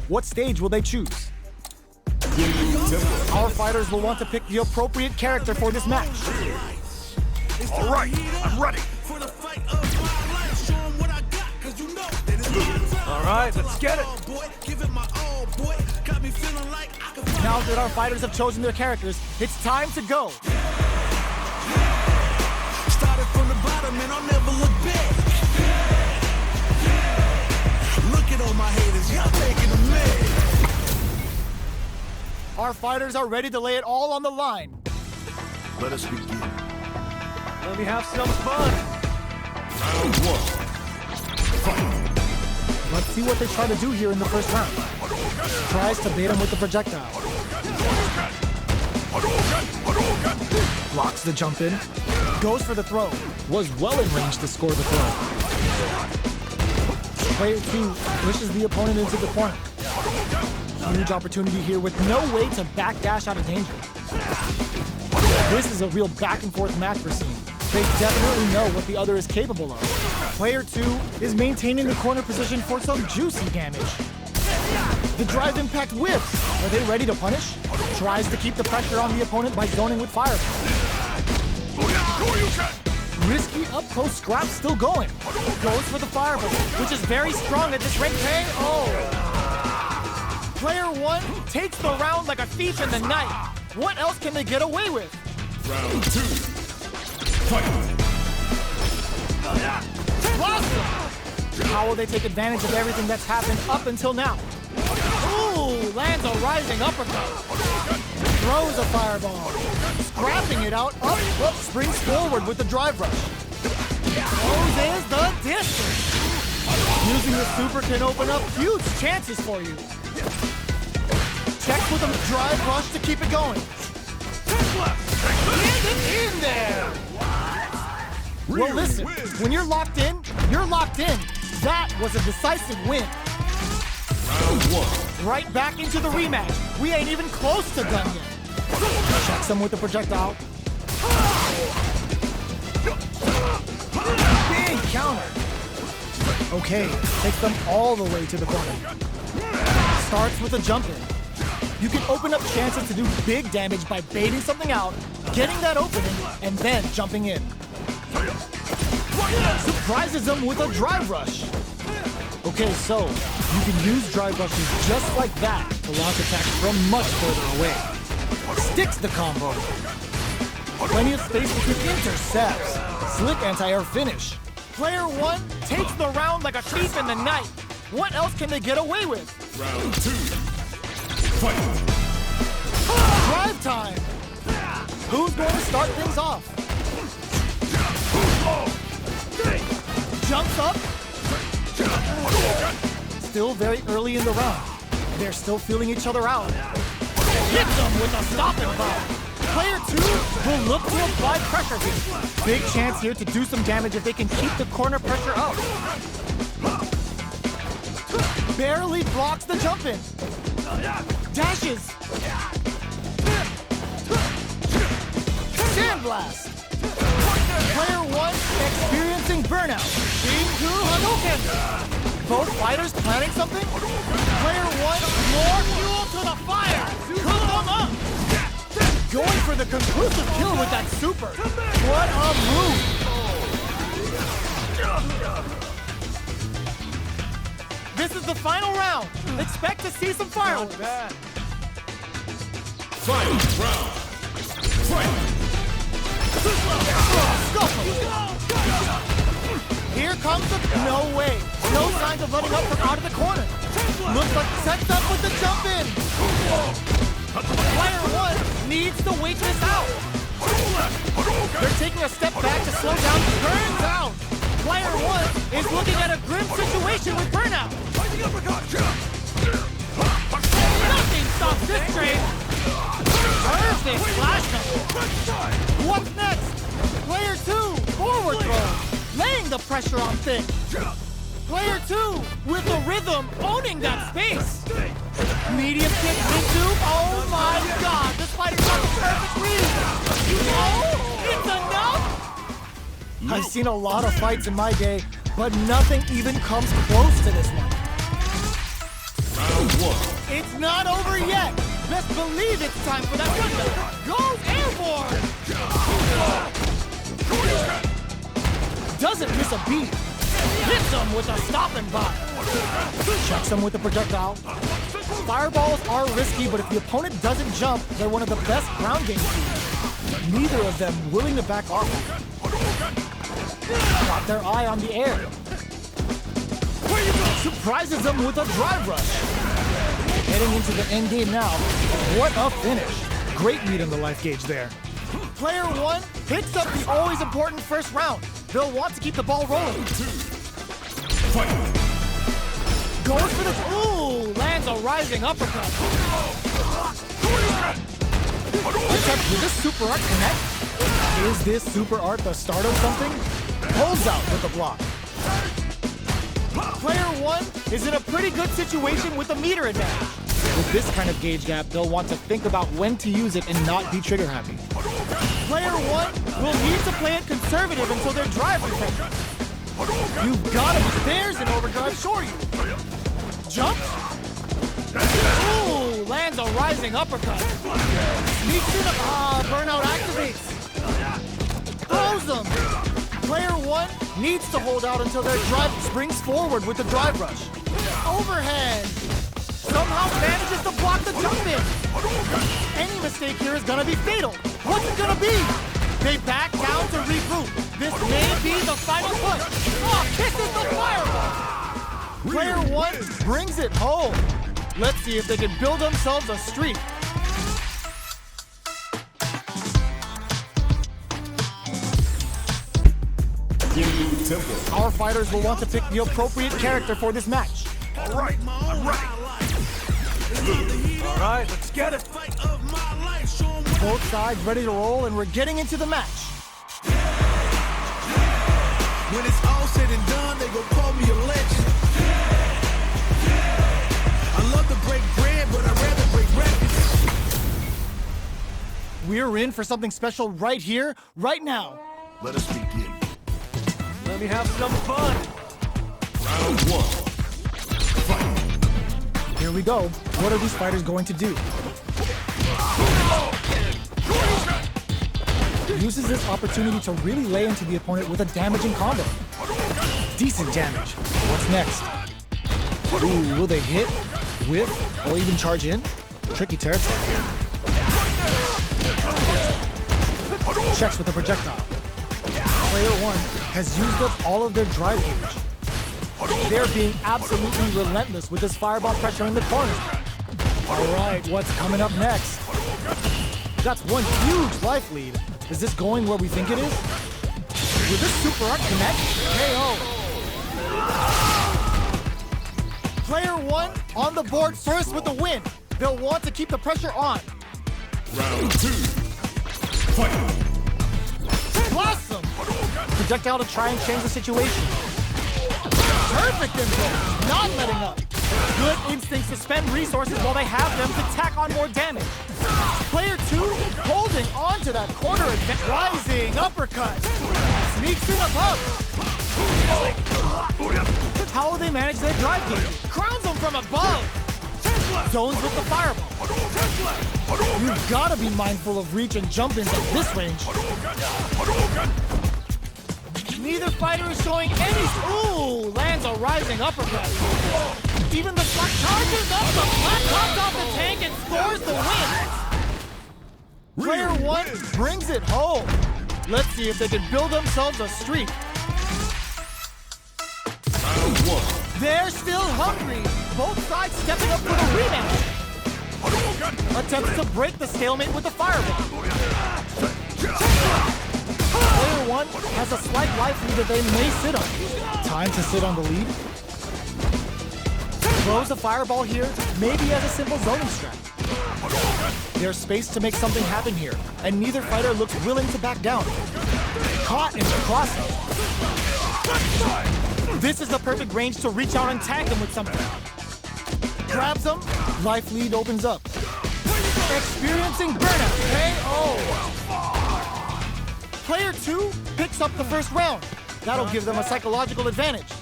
What stage will they choose? Our fighters will want to pick the appropriate character for this match. All right, I'm ready. All right, let's get it. Now that our fighters have chosen their characters, it's time to go. Started from the bottom and I'll never look back. Look at all my haters, y'all taking a minute. Our fighters are ready to lay it all on the line. Let us begin. Let me have some fun. Round 1. Fight. Let's see what they try to do here in the first round. Tries to bait him with the projectile. Blocks the jump in. Goes for the throw. Was well in range to score the throw. Player 2 pushes the opponent into the corner. Huge opportunity here with no way to backdash out of danger. This is a real back and forth match we're seeing. They definitely know what the other is capable of. Player 2 is maintaining the corner position for some juicy damage. The drive impact whiffs. Are they ready to punish? Tries to keep the pressure on the opponent by zoning with fireball. Risky up close scrap still going. Goes for the fireball, which is very strong at this rate. Oh! Player 1 takes the round like a thief in the night. What else can they get away with? Round 2. Fight. Awesome! How will they take advantage of everything that's happened up until now? Ooh, lands a rising uppercut. Throws a fireball. Scrapping it out, up, springs forward with the drive rush. Closes the distance. Using the super can open up huge chances for you. Checks with a drive rush to keep it going. Get it in there! Well, listen, when you're locked in, you're locked in. That was a decisive win. Round 1. Right back into the rematch. We ain't even close to done yet. Checks him with the projectile. Big counter. Okay, takes them all the way to the corner. Starts with a jump in. You can open up chances to do big damage by baiting something out, getting that opening, and then jumping in. Surprises them with a drive rush. Okay, so you can use drive rushes just like that to launch attacks from much further away. Sticks the combo. Plenty of space between intercepts. Slick anti-air finish. Player 1 takes the round like a thief in the night. What else can they get away with? Round 2. Fight. Drive time. Who's going to start things off? Jumps up. Still very early in the round. They're still feeling each other out. Hits them with a stopping bomb. Player 2 will look to apply pressure here. Big chance here to do some damage if they can keep the corner pressure up. Barely blocks the jump in. Dashes. Sandblast. Player 1 experiencing burnout. Into Hadouken. Both fighters planning something? Player 1, more fuel to the fire. Cook them up. Going for the conclusive kill with that super. What a move. This is the final round. Expect to see some fireworks. Final round. Fight. Here comes the... No way. No signs of letting up from out of the corner. Looks like sets up with the jump in. Player 1 needs to wait this out. They're taking a step back to slow down. Turns out. Player 1 is looking at a grim situation with burnout. Nothing stops this train. Perfect flash number. What's next? Player 2, forward throw. Laying the pressure on things. Player 2 with the rhythm, owning that space. Medium kick into, oh my god, this fighter's got the perfect read. Oh, it's enough? I've seen a lot of fights in my day, but nothing even comes close to this one. Round one. It's not over yet. Best believe it's time for that rundown. Goes airborne. Doesn't miss a beat. Hits him with a stopping bot. Checks him with a projectile. Fireballs are risky, but if the opponent doesn't jump, they're one of the best ground game teams. Neither of them willing to back off. Got their eye on the air. Surprises them with a drive rush. Heading into the end game now. What a finish. Great lead on the life gauge there. Player one picks up the always important first round. They'll want to keep the ball rolling. Fight. Goes for the... Ooh! Lands a rising uppercut. Except, will this super art connect? Is this super art the start of something? Pulls out with the block. Player one is in a pretty good situation with a meter advantage. With this kind of gauge gap, they'll want to think about when to use it and not be trigger happy. Player one will need to play it conservative until their drive repentance. You've got to be theirs in overdrive, sure you. Jump. Ooh, lands a rising uppercut. Sneaks in, burnout activates. Throws them. Player one needs to hold out until their drive springs forward with the drive rush. Overhead. Somehow manages to block the jump in. Any mistake here is gonna be fatal. What's it gonna be? They back down to regroup. This may be the final push. Oh, kisses the fireball. Player one brings it home. Let's see if they can build themselves a streak. Our fighters will want to pick the appropriate character for this match. All right, I'm ready. All right, let's get it. Both sides ready to roll, and we're getting into the match. When it's all said and done, they gon' call me a legend. I love to break bread, but I'd rather break records. We're in for something special right here, right now. Let us begin. Let me have some fun. Round one. Fight. Here we go. What are these fighters going to do? Uses this opportunity to really lay into the opponent with a damaging combo. Decent damage. What's next? Ooh, will they hit, whip, or even charge in? Tricky territory here. Checks with a projectile. Player one has used up all of their drive gauge. They're being absolutely relentless with this fireball pressure in the corner. All right, what's coming up next? That's one huge life lead. Is this going where we think it is? Will this super art connect? KO. Player one on the board first with the win. They'll want to keep the pressure on. Round two. Fight. Blossom! Projectile to try and change the situation. Perfect info, not letting up. Good instincts to spend resources while they have them to tack on more damage. Player two holding on to that corner advantage. Rising uppercut. Sneaks in above. How will they manage their drive gauge? Crowns them from above. Zones with the fireball. You've got to be mindful of reach and jump ins at this range. Neither fighter is showing any... Ooh, lands a rising uppercut. Even the flat charges up, the flat comes off the tank and scores the win. Player one brings it home. Let's see if they can build themselves a streak. Round one. They're still hungry. Both sides stepping up for the rematch. Attempts to break the stalemate with the fireball. Player one has a slight life lead that they may sit on. Time to sit on the lead. Throws a fireball here, maybe as a simple zoning strat. There's space to make something happen here, and neither fighter looks willing to back down. Caught in the crossing. This is the perfect range to reach out and tag them with something. Grabs them, life lead opens up. Experiencing burnout, KO! Player two picks up the first round. That'll give them a psychological advantage.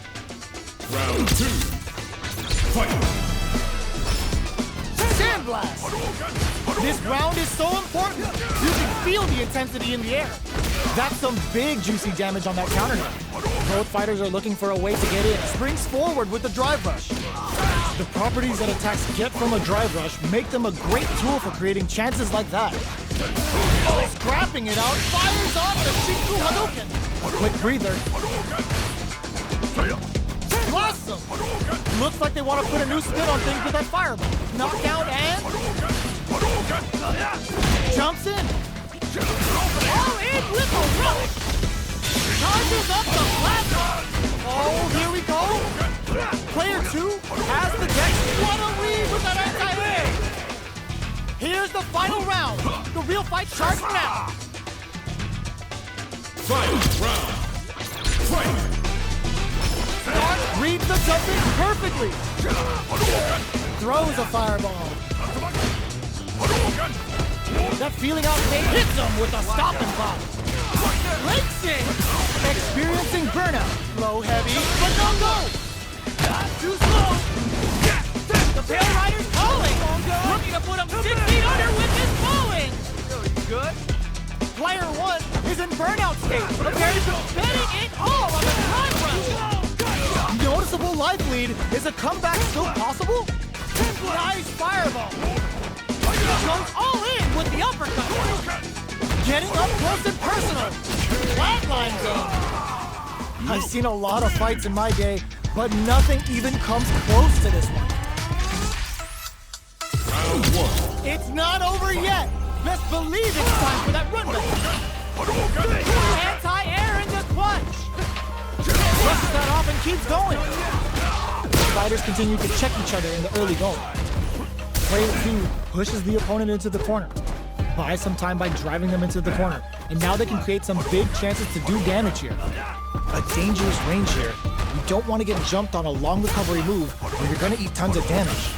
Round two. Fight. Sandblast! This round is so important. You can feel the intensity in the air. That's some big juicy damage on that counter hit. Both fighters are looking for a way to get in. Springs forward with the drive rush. The properties that attacks get from a drive rush make them a great tool for creating chances like that. Scrapping it out, fires off the Shinku Hadouken. Quick breather. Blossom! Looks like they want to put a new spin on things with that fireball. Knockout and... jumps in. All in with a rush! Charges up the platform! Oh, here we go! Player 2 has the deck. What a lead with that anti-air! Here's the final round. The real fight starts now. Final round. Fight! Reads the jumping perfectly. Throws a fireball. That feeling out fake hits him with a stopping block. Links it. Experiencing burnout. Low heavy, but no go. Too slow. The Pale Rider's calling. Looking to put him 6 feet under with his bowling. Good? Player 1 is in burnout state. Preparing to betting it all on the time rush. Noticeable life lead. Is a comeback still possible? Nice fireball. Goes all in with the uppercut. Getting up close and personal. Flatline zone. I've seen a lot of fights in my day, but nothing even comes close to this one. Round 1. It's not over yet. Best believe it's time for that run back. Anti-air in the clutch. Brushes that off and keeps going. Fighters continue to check each other in the early going. Player 2 pushes the opponent into the corner. Buys some time by driving them into the corner. And now they can create some big chances to do damage here. A dangerous range here. You don't want to get jumped on a long recovery move or you're going to eat tons of damage.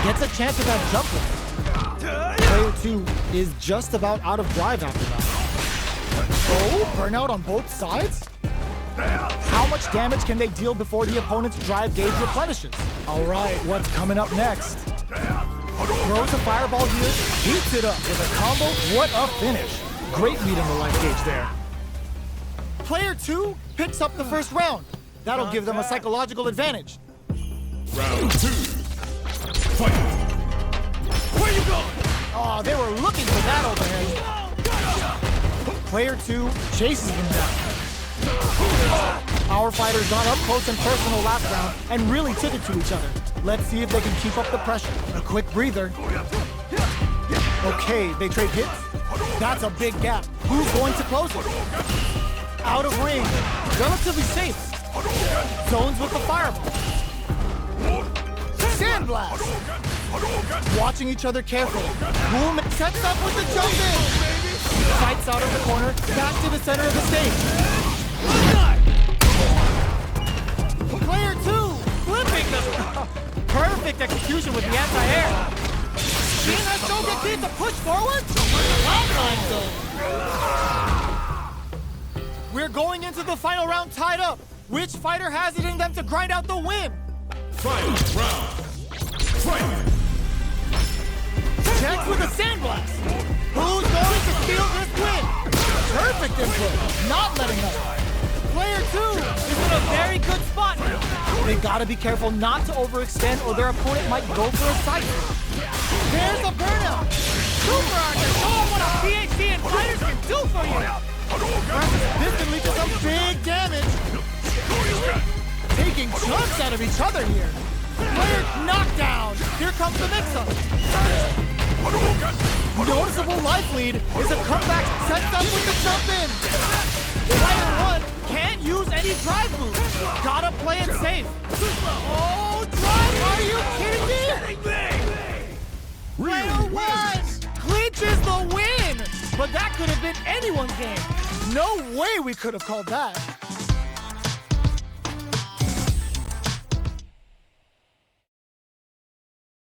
Gets a chance with that jump lift. Player 2 is just about out of drive after that. Oh, burnout on both sides? How much damage can they deal before the opponent's drive gauge replenishes? All right, what's coming up next? Throws a fireball here, heats it up with a combo. What a finish. Great read on the life gauge there. Player 2 picks up the first round. That'll give them a psychological advantage. Round 2. Fight! Where you going? Oh, they were looking for that overhead. Player 2 chases them down. Our fighters got up close and personal last round and really took it to each other. Let's see if they can keep up the pressure. A quick breather. Okay, they trade hits. That's a big gap. Who's going to close it? Out of range. Relatively safe. Zones with the fireball. Sandblast. Watching each other carefully. Boom, sets up with the jump in. Fights out of the corner, back to the center of the stage. Player 2, flipping the... Perfect execution with the anti-air. Seeing that Shogun keep the push forward? Flatline zone. We're going into the final round tied up. Which fighter has it in them to grind out the win? Final round. Fight! Checks with a sandblast. Who's going to steal this win? Perfect input, not letting up. Player 2 is in a very good spot now. They gotta be careful not to overextend or their opponent might go for a side. There's a burnout. Super Archer, show them what a PhD and fighters can do for you. This can lead to some big damage. Taking chunks out of each other here. Player knockdown. Here comes the mix-up. Noticeable life lead is a comeback sets up with the jump in. Player 1 can't use any drive moves. Gotta play it safe. Oh, drive! Are you kidding me? Player 1 clinches the win! But that could have been anyone's game. No way we could have called that.